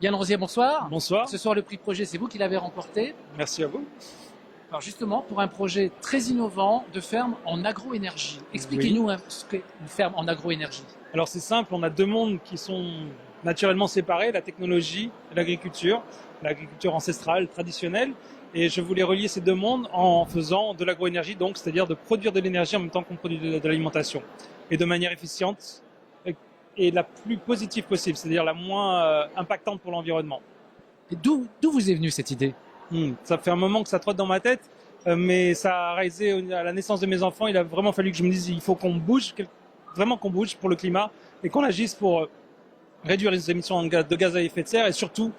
Yann Rosier, bonsoir. Bonsoir. Ce soir, le prix projet, c'est vous qui l'avez remporté. Merci à vous. Alors justement, pour un projet très innovant de ferme en agroénergie. Expliquez-nous ce qu'est une ferme en agroénergie. Alors c'est simple, on a deux mondes qui sont naturellement séparés, la technologie et l'agriculture ancestrale, traditionnelle. Et je voulais relier ces deux mondes en faisant de l'agroénergie, donc c'est-à-dire de produire de l'énergie en même temps qu'on produit de l'alimentation. Et de manière efficiente et la plus positive possible, c'est-à-dire la moins impactante pour l'environnement. Et d'où vous est venue cette idée? Ça fait un moment que ça trotte dans ma tête, mais ça a réalisé à la naissance de mes enfants. Il a vraiment fallu que je me dise il faut qu'on bouge, vraiment qu'on bouge pour le climat et qu'on agisse pour réduire les émissions de gaz à effet de serre et surtout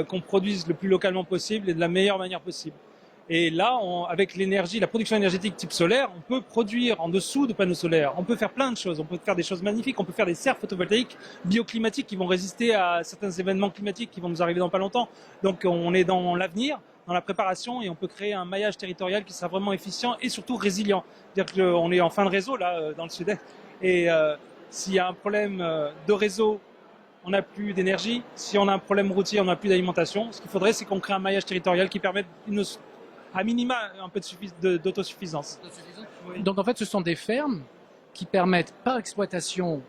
qu'on produise le plus localement possible et de la meilleure manière possible. Et là, avec l'énergie, la production énergétique type solaire, on peut produire en dessous de panneaux solaires. On peut faire plein de choses. On peut faire des choses magnifiques. On peut faire des serres photovoltaïques bioclimatiques qui vont résister à certains événements climatiques qui vont nous arriver dans pas longtemps. Donc on est dans l'avenir, dans la préparation, et on peut créer un maillage territorial qui sera vraiment efficient et surtout résilient. C'est-à-dire qu'on est en fin de réseau là, dans le sud-est. Et s'il y a un problème de réseau, on n'a plus d'énergie. Si on a un problème routier, on n'a plus d'alimentation. Ce qu'il faudrait, c'est qu'on crée un maillage territorial qui permette à minima un peu d'autosuffisance. Oui. Donc en fait, ce sont des fermes qui permettent par l'exploitation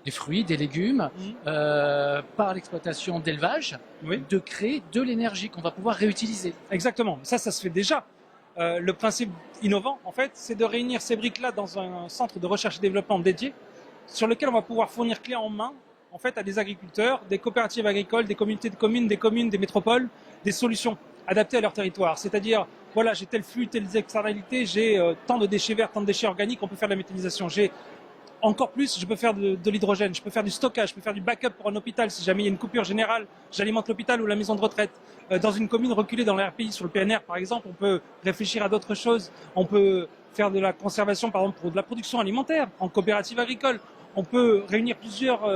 des fruits, des légumes, par l'exploitation d'élevage, de créer de l'énergie qu'on va pouvoir réutiliser. Exactement, ça se fait déjà. Le principe innovant, en fait, c'est de réunir ces briques-là dans un centre de recherche et développement dédié, sur lequel on va pouvoir fournir clé en main, en fait, à des agriculteurs, des coopératives agricoles, des communautés de communes, des métropoles, des solutions adaptées à leur territoire. C'est-à-dire, voilà, j'ai tel flux, telles externalités, j'ai tant de déchets verts, tant de déchets organiques, on peut faire de la méthanisation. J'ai encore plus, je peux faire de l'hydrogène, je peux faire du stockage, je peux faire du backup pour un hôpital. Si jamais il y a une coupure générale, j'alimente l'hôpital ou la maison de retraite. Dans une commune reculée dans l'RPI, sur le PNR par exemple, on peut réfléchir à d'autres choses. On peut faire de la conservation, par exemple, pour de la production alimentaire, en coopérative agricole. On peut réunir plusieurs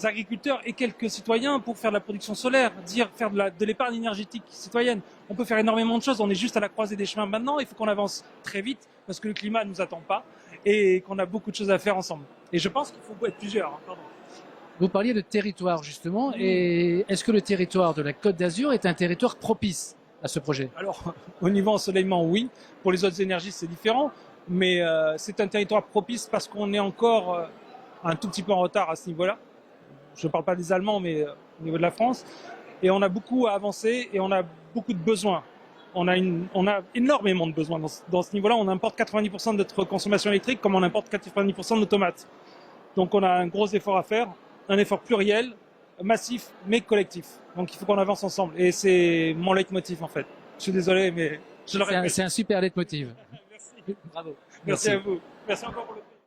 agriculteurs et quelques citoyens pour faire de la production solaire, faire de l'épargne énergétique citoyenne. On peut faire énormément de choses. On est juste à la croisée des chemins maintenant. Il faut qu'on avance très vite parce que le climat ne nous attend pas et qu'on a beaucoup de choses à faire ensemble. Et je pense qu'il faut être plusieurs. Pardon. Vous parliez de territoire justement, et est-ce que le territoire de la Côte d'Azur est un territoire propice à ce projet? Alors, au niveau ensoleillement, oui. Pour les autres énergies, c'est différent. Mais c'est un territoire propice parce qu'on est encore un tout petit peu en retard à ce niveau-là. Je ne parle pas des Allemands, mais au niveau de la France. Et on a beaucoup à avancer et on a beaucoup de besoins. On a énormément de besoins. Dans ce niveau-là, on importe 90% de notre consommation électrique comme on importe 90% de nos tomates. Donc on a un gros effort à faire, un effort pluriel, massif, mais collectif. Donc il faut qu'on avance ensemble. Et c'est mon leitmotiv en fait. Je suis désolé, mais je le répète. C'est un super leitmotiv. Merci. Bravo. Merci à vous. Merci encore pour le prix.